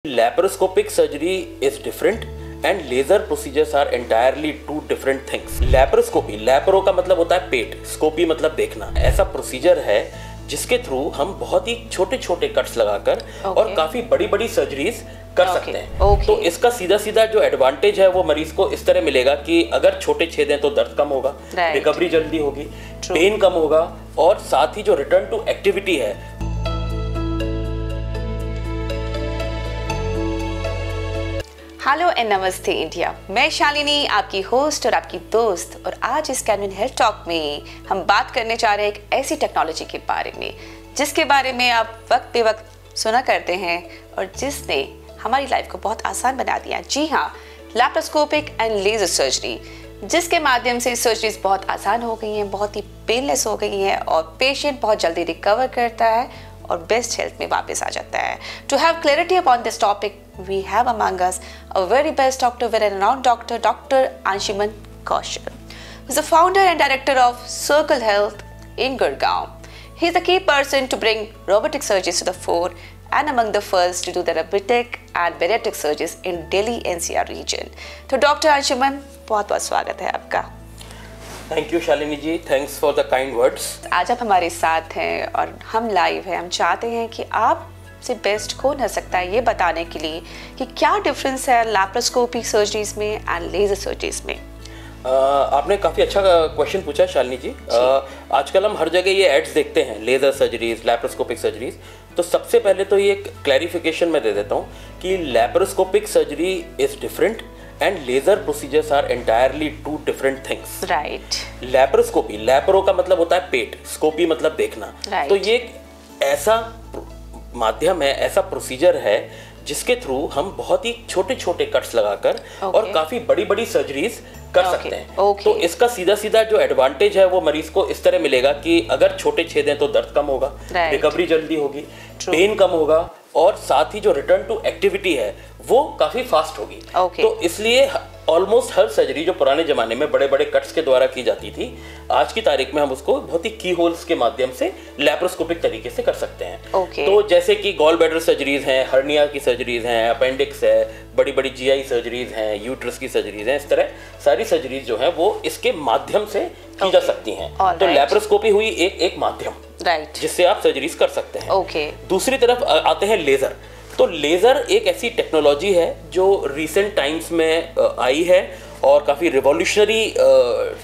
Laparoscopic surgery is different and laser procedures are entirely two different things. Laparoscopy, लैपरो का मतलब होता है पेट, scopy मतलब देखना। ऐसा प्रोसीजर है जिसके थ्रू हम बहुत ही छोटे छोटे कट्स लगाकर और काफी बड़ी बड़ी सर्जरीज कर सकते हैं। तो इसका सीधा सीधा जो एडवांटेज है वो मरीज को इस तरह मिलेगा कि अगर छोटे छेद हैं तो दर्द कम होगा, रिकवरी जल्दी होगी, पेन कम होगा और साथ ही जो रिटर्न टू एक्टिविटी है। हेलो एंड नमस्ते इंडिया, मैं शालिनी आपकी होस्ट और आपकी दोस्त, और आज इस कैनविन हेल्थ टॉक में हम बात करने जा रहे हैं एक ऐसी टेक्नोलॉजी के बारे में जिसके बारे में आप वक्त पे वक्त सुना करते हैं और जिसने हमारी लाइफ को बहुत आसान बना दिया। जी हाँ, लैप्रोस्कोपिक एंड लेजर सर्जरी, जिसके माध्यम से सर्जरीज बहुत आसान हो गई हैं, बहुत ही पेनलेस हो गई हैं और पेशेंट बहुत जल्दी रिकवर करता है और बेस्ट हेल्थ में वापस आ जाता है। To have clarity upon this topic we have among us a very best doctor, very renowned doctor, Dr. Anshuman Kaushal, who is the founder and director of Circle Health in Gurgaon. He is the key person to bring robotic surgeries to the fore and among the first to do the robotic and bariatric surgeries in Delhi NCR region. तो Dr. Anshuman, बहुत बहुत स्वागत है आपका। Thank you Shalini ji, thanks for the kind words. आज आप हमारे साथ हैं और हम लाइव हैं। हम चाहते हैं कि आप से बेस्ट कौन हो सकता है ये बताने के लिए कि क्या डिफरेंस है लैप्रोस्कोपिक सर्जरीज में एंड लेजर सर्जरीज में। आपने काफ़ी अच्छा क्वेश्चन पूछा शालिनी जी। आजकल हम हर जगह ये एड्स देखते हैं, लेजर सर्जरीज, लैप्रोस्कोपिक सर्जरीज। तो सबसे पहले तो ये क्लैरिफिकेशन मैं दे देता हूँ कि laparoscopic surgery is different and laser procedures are entirely two different things. Right. Laparoscopy, laparo का मतलब होता है पेट, स्कोपी मतलब देखना। तो ये एक ऐसा माध्यम है, ऐसा प्रोसीजर है जिसके थ्रू हम बहुत ही छोटे छोटे कट्स लगाकर और काफी बड़ी बड़ी सर्जरीज कर सकते हैं। तो इसका सीधा सीधा जो एडवांटेज है वो मरीज को इस तरह मिलेगा कि अगर छोटे छेद हैं तो दर्द कम होगा, रिकवरी जल्दी होगी, पेन कम होगा और साथ ही जो रिटर्न टू एक्टिविटी है वो काफी फास्ट होगी। तो इसलिए ऑलमोस्ट हर सर्जरी जो पुराने जमाने में बड़े बड़े कट्स के द्वारा की जाती थी, आज की तारीख में हम उसको बहुत ही की होल्स के माध्यम से लैप्रोस्कोपिक तरीके से कर सकते हैं। तो जैसे कि गॉल ब्लैडर सर्जरीज हैं, हर्निया की सर्जरीज हैं, अपेंडिक्स है, बड़ी बड़ी जीआई सर्जरीज हैं, यूट्रस की सर्जरीज हैं, इस तरह सारी सर्जरीज जो हैं वो इसके माध्यम से की जा सकती हैं। तो लैप्रोस्कोपी हुई एक माध्यम जिससे आप सर्जरीज कर सकते हैं। दूसरी तरफ आते हैं लेजर। तो लेज़र एक ऐसी टेक्नोलॉजी है जो रिसेंट टाइम्स में आई है और काफ़ी रिवॉल्यूशनरी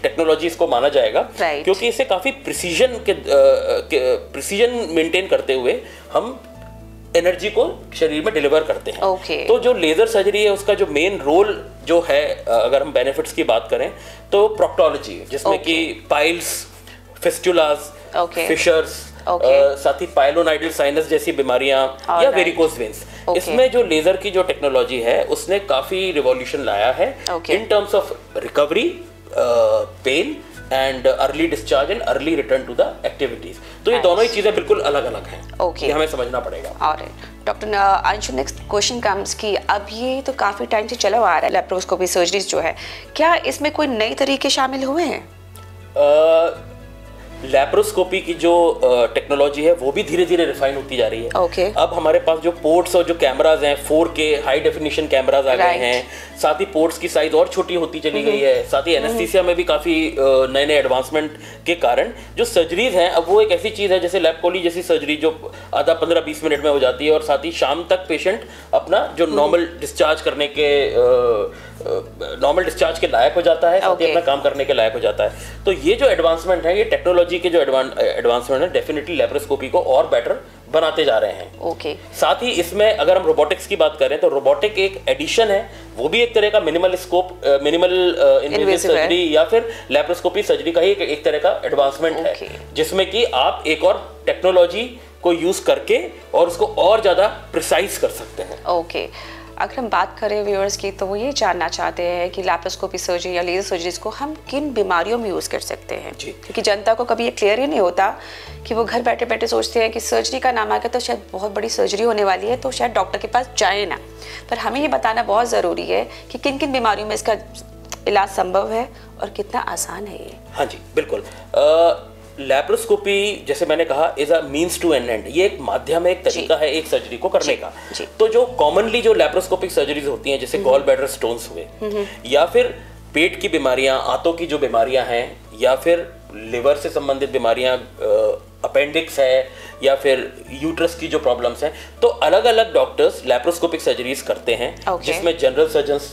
टेक्नोलॉजी इसको माना जाएगा, क्योंकि इसे काफ़ी प्रिसीजन मेंटेन करते हुए हम एनर्जी को शरीर में डिलीवर करते हैं। तो जो लेज़र सर्जरी है उसका जो मेन रोल जो है, अगर हम बेनिफिट्स की बात करें तो प्रोक्टोलॉजी, जिसमें कि पाइल्स, फिस्टुलास, फिशर्स, साथ ही पाइलोनाइडल साइनस जैसी बीमारियां या वेरिकोस वेन्स, इसमें जो लेजर की जो टेक्नोलॉजी है उसने काफी रिवॉल्यूशन लाया है in terms of recovery, pain and early discharge and early return to the activities. तो ये दोनों ही चीजें बिल्कुल अलग अलग हैं। ये हमें समझना पड़ेगा। Doctor Anshu, next question comes कि अब ये तो काफी टाइम से चला आ रहा है लैप्रोस्कोपी सर्जरीज जो है, क्या इसमें कोई नए तरीके शामिल हुए हैं? लैप्रोस्कोपी की जो टेक्नोलॉजी है वो भी धीरे धीरे रिफाइन होती जा रही है। अब हमारे पास जो पोर्ट्स और जो कैमराज हैं, 4K हाई डेफिनेशन कैमराज आ गए हैं, साथ ही पोर्ट्स की साइज और छोटी होती चली गई है। साथ ही एनेस्थीसिया में भी काफ़ी नए नए एडवांसमेंट के कारण जो सर्जरीज हैं अब वो एक ऐसी चीज़ है जैसे लैप्रोली जैसी सर्जरी जो आधा 15-20 मिनट में हो जाती है और साथ ही शाम तक पेशेंट अपना जो नॉर्मल डिस्चार्ज के लायक हो जाता है, साथ ही अपना काम करने के लायक हो जाता है। तो ये जो एडवांसमेंट है, ये टेक्नोलॉजी के जो एडवांसमेंट है, डेफिनेटली लैप्रोस्कोपी को और बेटर बनाते जा रहे हैं। साथ ही इसमें अगर हम रोबोटिक्स की बात करें तो रोबोटिक एक एडिशन है, वो भी एक तरह का मिनिमल इन्वेसिव सर्जरी या फिर लैप्रोस्कोपी सर्जरी का ही एक तरह का एडवांसमेंट है, जिसमें कि आप एक और टेक्नोलॉजी को यूज करके और उसको और ज्यादा प्रिसाइज कर सकते हैं। अगर हम बात करें व्यूअर्स की तो वो ये जानना चाहते हैं कि लैप्रोस्कोपी सर्जरी या लेजर सर्जरीज को हम किन बीमारियों में यूज़ कर सकते हैं, क्योंकि जनता को कभी ये क्लियर ही नहीं होता कि वो घर बैठे बैठे सोचते हैं कि सर्जरी का नाम आ गया तो शायद बहुत बड़ी सर्जरी होने वाली है तो शायद डॉक्टर के पास जाए ना। पर हमें ये बताना बहुत ज़रूरी है कि किन किन बीमारियों में इसका इलाज संभव है और कितना आसान है ये। हाँ जी, बिल्कुल। लैप्रोस्कोपी जैसे मैंने कहा is a means to an end, ये एक माध्यम है, एक तरीका है एक सर्जरी को करने का। तो जो कॉमनली जो लैप्रोस्कोपिक सर्जरीज होती हैं, जैसे गॉल ब्लैडर स्टोन्स हुए, या फिर पेट की बीमारियां, आंतों की जो बीमारियां हैं, या फिर लिवर से संबंधित बीमारियां, अपेंडिक्स है, या फिर यूट्रस की जो प्रॉब्लम्स हैं, तो अलग अलग डॉक्टर्स लैप्रोस्कोपिक सर्जरीज करते हैं, जिसमें जनरल सर्जन्स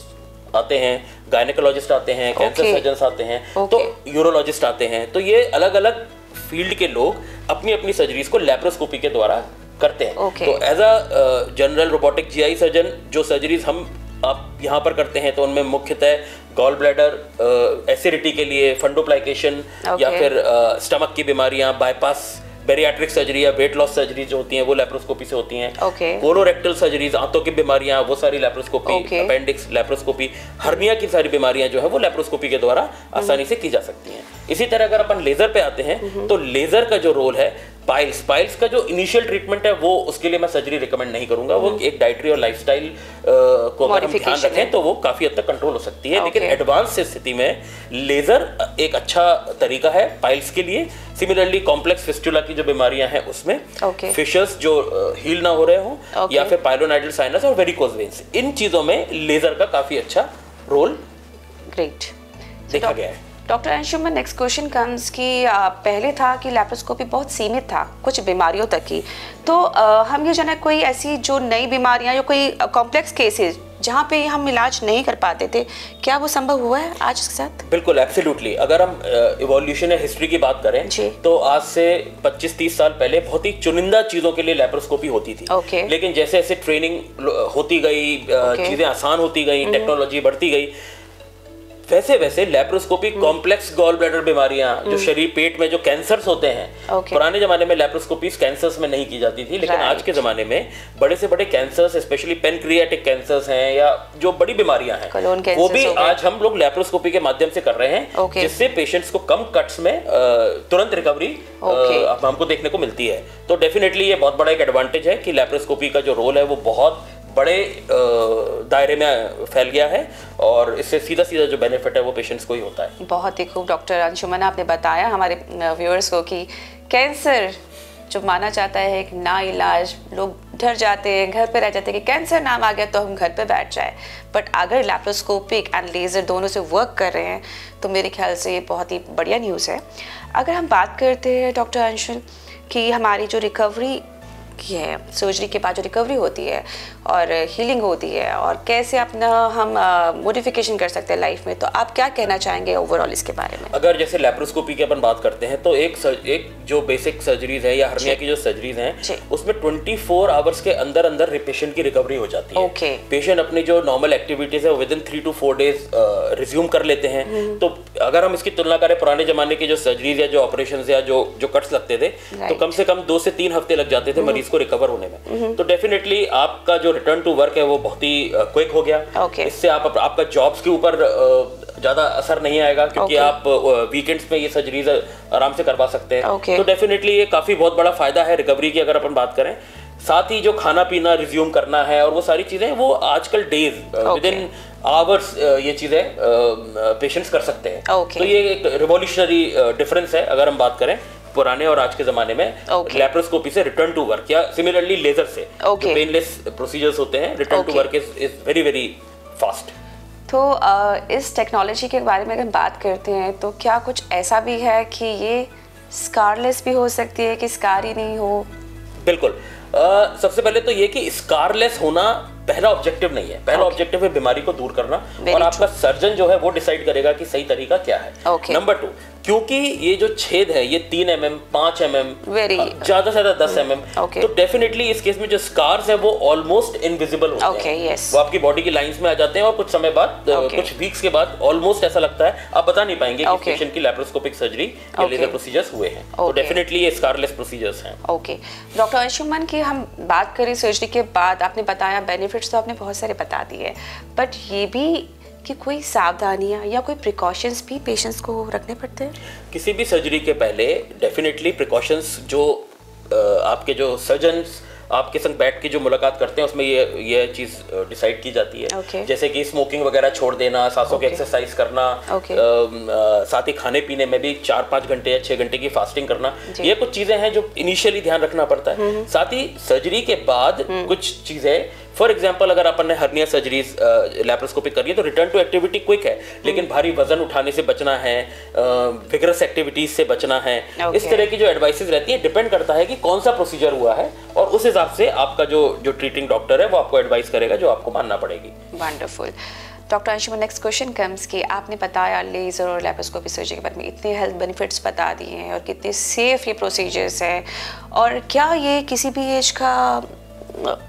आते हैं, गायनेकोलॉजिस्ट आते हैं, कैंसर सर्जन्स आते हैं, तो यूरोलॉजिस्ट आते हैं। तो ये अलग अलग फील्ड के लोग अपनी अपनी सर्जरीज को लैप्रोस्कोपी के द्वारा करते हैं। तो as a general robotic GI surgeon जो सर्जरीज हम आप यहाँ पर करते हैं, तो उनमें मुख्यतः गॉल ब्लैडर एसिडिटी के लिए फंडोप्लाइकेशन, या फिर स्टमक की बीमारियां, बाईपास बेरियाट्रिक सर्जरी या वेट लॉस सर्जरी जो होती हैं वो लैप्रोस्कोपी से होती हैं। कोलोरेक्टल सर्जरीज, आंतों की बीमारियां, वो सारी लैप्रोस्कोपी, अपेंडिक्स लैप्रोस्कोपी, हर्निया की सारी बीमारियां जो है वो लैप्रोस्कोपी के द्वारा आसानी से की जा सकती हैं। इसी तरह अगर अपन लेजर पे आते हैं, तो लेजर का जो रोल है, पाइल्स का जो इनिशियल ट्रीटमेंट है वो उसके लिए मैं सर्जरी रिकमेंड नहीं करूंगा। वो एक डाइटरी और लाइफस्टाइल को अगर हम ध्यान रखें तो वो काफी हद तक कंट्रोल हो सकती है। लेकिन एडवांस स्थिति में लेजर एक अच्छा तरीका है पाइल्स के लिए। सिमिलरली कॉम्प्लेक्स फिस्टुला की जो बीमारियां हैं उसमें, फिशर्स जो हील ना हो रहे हो, या फिर पाइलोनाइडल साइनस और वेरिकोज वेन्स, इन चीजों में लेजर का काफी अच्छा रोल देखा गया है। Doctor Anshuman, next question comes कि पहले था कि लैप्रोस्कोपी बहुत सीमित था कुछ बीमारियों तक ही, तो हम ये जाना कोई ऐसी जो नई बीमारियां या कोई कॉम्प्लेक्स केसेस जहाँ पे हम इलाज नहीं कर पाते थे, क्या वो संभव हुआ है आज के साथ? बिल्कुल, एब्सोल्युटली। अगर हम इवोल्यूशन या हिस्ट्री की बात करें तो आज से 25-30 साल पहले बहुत ही चुनिंदा चीजों के लिए लैप्रोस्कोपी होती थी। लेकिन जैसे जैसे ट्रेनिंग होती गई, चीजें आसान होती गई, टेक्नोलॉजी बढ़ती गई, वैसे वैसे लैप्रोस्कोपी कॉम्प्लेक्स गॉल ब्लैडर बीमारियां, जो शरीर पेट में जो कैंसर्स होते हैं, पुराने जमाने में लैप्रोस्कोपी कैंसर्स में नहीं की जाती थी, लेकिन आज के जमाने में बड़े से बड़े कैंसर्स, स्पेशली पेनक्रियाटिक कैंसर्स हैं, या जो बड़ी बीमारियां हैं, वो भी आज हम लोग लैप्रोस्कोपी के माध्यम से कर रहे हैं, जिससे पेशेंट्स को कम कट्स में तुरंत रिकवरी हमको देखने को मिलती है। तो डेफिनेटली ये बहुत बड़ा एक एडवांटेज है कि लैप्रोस्कोपी का जो रोल है वो बहुत बड़े दायरे में फैल गया है, और इससे सीधा सीधा जो बेनिफिट है वो पेशेंट्स को ही होता है। बहुत ही खूब डॉक्टर अंशुमन, आपने बताया हमारे व्यूअर्स को कि कैंसर जो माना जाता है एक ना इलाज, लोग डर जाते हैं, घर पे रह जाते हैं कि कैंसर नाम आ गया तो हम घर पे बैठ जाए, बट अगर लैप्रोस्कोपिक एंड लेज़र दोनों से वर्क कर रहे हैं तो मेरे ख्याल से ये बहुत ही बढ़िया न्यूज़ है। अगर हम बात करते हैं डॉक्टर अंशुल कि हमारी जो रिकवरी की है, सर्जरी के बाद जो रिकवरी होती है और हीलिंग होती है, और कैसे अपना हम मॉडिफिकेशन कर सकते हैं लाइफ में, तो आप क्या कहना चाहेंगे ओवरऑल इसके बारे में? अगर जैसे लैप्रोस्कोपी की अपन बात करते हैं तो एक जो बेसिक सर्जरीज है या हर्निया की जो सर्जरीज हैं, उसमें 24 आवर्स के अंदर अंदर पेशेंट की रिकवरी हो जाती है। पेशेंट अपनी जो नॉर्मल एक्टिविटीज है with in 3 to 4 days resume कर लेते हैं। तो अगर हम इसकी तुलना करें पुराने जमाने की जो सर्जरीज या जो ऑपरेशन या जो कट्स लगते थे, तो कम से कम 2 से 3 हफ्ते लग जाते थे मरीज को रिकवर होने में। तो डेफिनेटली आपका जो रिटर्न टू वर्क है वो बहुत ही क्विक हो गया। इससे आपका जॉब्स के ऊपर ज्यादा असर नहीं आएगा, क्योंकि आप वीकेंड्स में ये सर्जरीज आराम से करवा सकते हैं। तो डेफिनेटली ये काफी बहुत बड़ा फायदा है रिकवरी की अगर अपन बात करें। साथ ही जो खाना पीना रिज्यूम करना है और वो सारी चीजें वो आजकल डेज विद इन आवर्स ये चीजें पेशेंट्स कर सकते हैं। तो ये एक रिवॉल्यूशनरी डिफरेंस है अगर हम बात करें पुराने और आज के जमाने में। लैप्रोस्कोपी से रिटर्न टू वर्क, या सिमिलरली लेजर से जो पेनलेस प्रोसीजर्स होते हैं, return to work is very very fast. तो इस टेक्नोलॉजी के बारे में अगर बात करते हैं तो क्या कुछ ऐसा भी है कि ये स्कारलेस भी हो सकती है कि स्कार ही नहीं हो? बिल्कुल। सबसे पहले तो ये कि स्कारलेस होना पहला ऑब्जेक्टिव नहीं है। पहला ऑब्जेक्टिव है बीमारी को दूर करना, और आपका सर्जन जो है वो डिसाइड करेगा कि सही तरीका क्या है। नंबर 2, क्योंकि ये जो छेद है ये 3 mm, 5 mm, ज्यादा से ज्यादा 10 mm, तो डेफिनेटली इस केस में जो स्कार्स है वो ऑलमोस्ट इनविजिबल होते हैं। वो आपकी बॉडी की लाइंस में आ जाते हैं और कुछ समय बाद, कुछ वीक्स के बाद ऑलमोस्ट ऐसा लगता है आप बता नहीं पाएंगे कि पेशेंट की लैप्रोस्कोपिक सर्जरी या लेजर प्रोसीजर्स हुए हैं। तो डेफिनेटली ये स्कारलेस प्रोसीजर्स हैं। ओके डॉक्टर अंशुमन की हम बात करें सर्जरी के बाद, आपने बताया बेनिफिट्स तो आपने बहुत सारे बता दिए, बट ये भी कि कोई सावधानियां या कोई प्रिकॉशंस भी पेशेंट्स को रखने पड़ते हैं? किसी भी सर्जरी के पहले डेफिनेटली प्रिकॉशंस जो आपके जो सर्जन्स आपके संग बैठ के जो मुलाकात करते हैं उसमें ये चीज़ डिसाइड की जाती है। जैसे कि स्मोकिंग वगैरह छोड़ देना, सांसों की एक्सरसाइज करना, साथ ही खाने पीने में भी 4-5 घंटे या 6 घंटे की फास्टिंग करना, ये कुछ चीज़ें हैं जो इनिशियली ध्यान रखना पड़ता है। साथ ही सर्जरी के बाद कुछ चीज़ें, फॉर एग्जाम्पल अगर अपन ने हर्निया सर्जरीज लैप्रोस्कोपी करी है तो रिटर्न टू एक्टिविटी क्विक है, लेकिन भारी वजन उठाने से बचना है, विगरस एक्टिविटीज से बचना है। इस तरह की जो एडवाइसेस रहती है, डिपेंड करता है कि कौन सा प्रोसीजर हुआ है और उस हिसाब से आपका जो ट्रीटिंग डॉक्टर है वो आपको एडवाइस करेगा, जो आपको मानना पड़ेगी। Wonderful. Doctor Anshuman, next question comes कि आपने बताया लेज़र और लैप्रोस्कोपी सर्जरी के बारे में, इतने हेल्थ बेनिफिट्स बता दिए हैं और कितने सेफ ये प्रोसीजर्स हैं, और क्या ये किसी भी एज का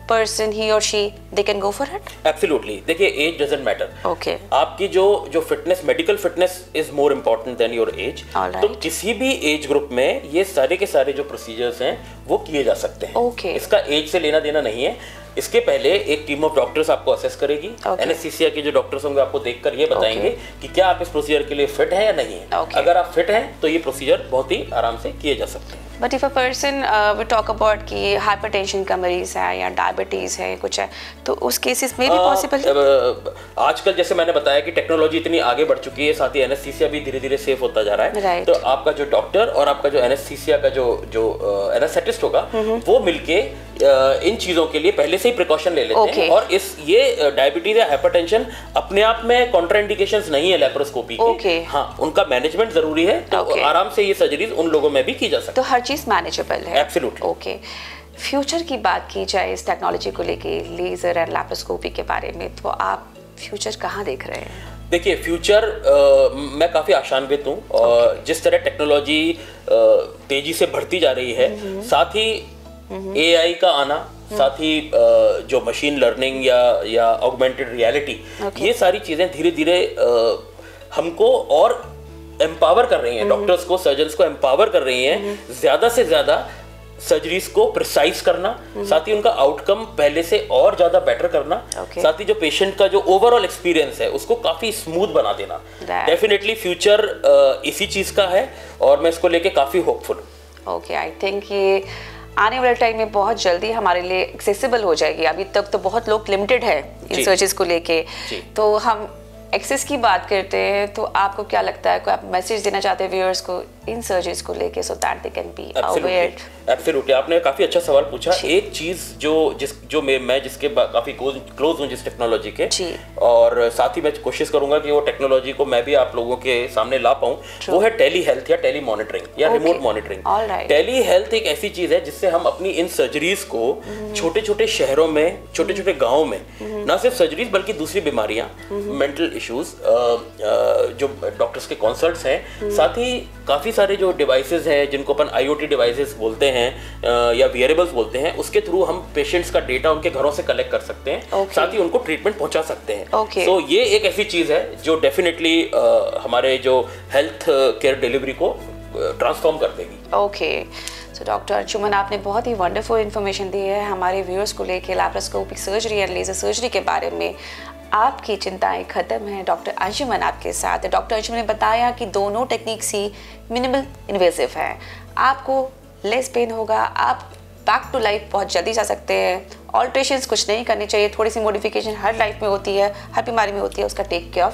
person he or she they can go for it? Absolutely. देखिए, एज डजंट मैटर। Okay. आपकी जो fitness, medical fitness is more important then your age. तो किसी भी एज ग्रुप में ये सारे के सारे जो प्रोसीजर्स हैं वो किए जा सकते हैं। Okay. इसका एज से लेना देना नहीं है। इसके पहले एक टीम ऑफ डॉक्टर्स आपको असेस करेगी। एनेस्थीसिया के जो डॉक्टर्स होंगे आपको देखकर ये बताएंगे कि क्या आप इस प्रोसीजर के लिए फिट हैं या नहीं है। अगर आप फिट हैं तो ये प्रोसीजर बहुत ही आराम से किए जा सकते हैं। But if a person we talk about कि हाइपरटेंशन का मरीज है या डायबिटीज है कुछ है, तो उस केसेस में भी पॉसिबल? आजकल जैसे मैंने बताया कि टेक्नोलॉजी इतनी आगे बढ़ चुकी है, साथ ही एनेस्थीसिया भी धीरे धीरे सेफ होता जा रहा है। तो आपका जो डॉक्टर और आपका जो एनेस्थीसिया का जो एनेस्थेटिस्ट होगा वो मिलके इन चीजों के लिए पहले से ही प्रिकॉशन ले लेते हैं। और ये डायबिटीज या हाइपरटेंशन अपने आप में कॉन्ट्राइंडिकेशंस नहीं है लैप्रोस्कोपी की। हाँ, उनका मैनेजमेंट जरूरी है, तो आराम से ये सर्जरीज उन लोगों में भी की जा सकती है। तो हर चीज मैनेजेबल है। एब्सोल्युटली। ओके। फ्यूचर की बात की जाए इस टेक्नोलॉजी को लेके, लेजर एंड लैप्रोस्कोपी के बारे में, तो आप फ्यूचर कहाँ देख रहे हैं? देखिए, फ्यूचर मैं काफ़ी आशान्वित हूँ, और जिस तरह टेक्नोलॉजी तेजी से बढ़ती जा रही है, साथ ही AI का आना, साथ ही जो मशीन लर्निंग या ऑगमेंटेड रियलिटी, ये सारी चीज़ें धीरे धीरे हमको और एम्पावर कर रही हैं, डॉक्टर्स को, सर्जन्स को एम्पावर कर रही हैं ज़्यादा से ज़्यादा सर्जरीज को प्रिसाइज करना, साथ ही उनका आउटकम पहले से और ज़्यादा बेटर करना, साथ ही जो पेशेंट का जो ओवरऑल एक्सपीरियंस है उसको काफ़ी स्मूथ बना देना। डेफिनेटली फ्यूचर इसी चीज़ का है और मैं इसको लेके काफ़ी होपफुल हूँ। ओके, आई थिंक ये आने वाले टाइम में बहुत जल्दी हमारे लिए एक्सेसिबल हो जाएगी। अभी तक तो बहुत लोग लिमिटेड है इन सर्जरीज को लेके, तो हम एक्सेस की बात करते हैं। तो आपको क्या लगता है, कोई आप मैसेज देना चाहते हैं व्यूअर्स को इन सर्जरीज को लेके, so that they can be aware? Absolutely, आपने काफी अच्छा सवाल पूछा। एक चीज जो मैं जिसके काफी क्लोज हूँ जिस टेक्नोलॉजी के, और साथ ही मैं कोशिश करूंगा कि वो टेक्नोलॉजी को मैं भी आप लोगों के सामने ला पाऊँ, वो है टेली हेल्थ या टेली मॉनिटरिंग या रिमोट मॉनिटरिंग। टेली हेल्थ एक ऐसी चीज है जिससे हम अपनी इन सर्जरीज को छोटे छोटे शहरों में, छोटे छोटे गाँव में, ना सिर्फ सर्जरीज बल्कि दूसरी बीमारियां, मेंटल इश्यूज, जो डॉक्टर्स के कंसल्ट्स हैं, साथ ही काफी सारे जो डिवाइसेस हैं जिनको अपन IoT डिवाइसेस बोलते हैं या वियरेबल्स बोलते हैं, उसके थ्रू हम पेशेंट्स का डेटा उनके घरों से कलेक्ट कर सकते हैं, साथ ही उनको ट्रीटमेंट पहुंचा सकते हैं। तो ये एक ऐसी चीज है जो डेफिनेटली हमारे जो हेल्थ केयर डिलीवरी को ट्रांसफॉर्म कर देगी। ओके, सो डॉक्टर अंशुमन, आपने बहुत ही वंडरफुल इन्फॉर्मेशन दी है हमारे व्यूअर्स को लेके लैप्रोस्कोपिक सर्जरी या लेजर सर्जरी के बारे में। आपकी चिंताएं खत्म हैं। डॉक्टर अंशुमन आपके साथ है। डॉक्टर अंशुमन ने बताया कि दोनों टेक्निक्स ही मिनिमल इन्वेसिव हैं। आपको लेस पेन होगा, आप बैक टू लाइफ बहुत जल्दी जा सकते हैं। ऑल्ट्रेशंस कुछ नहीं करनी चाहिए, थोड़ी सी मॉडिफिकेशन हर लाइफ में होती है, हर बीमारी में होती है, उसका टेक केयर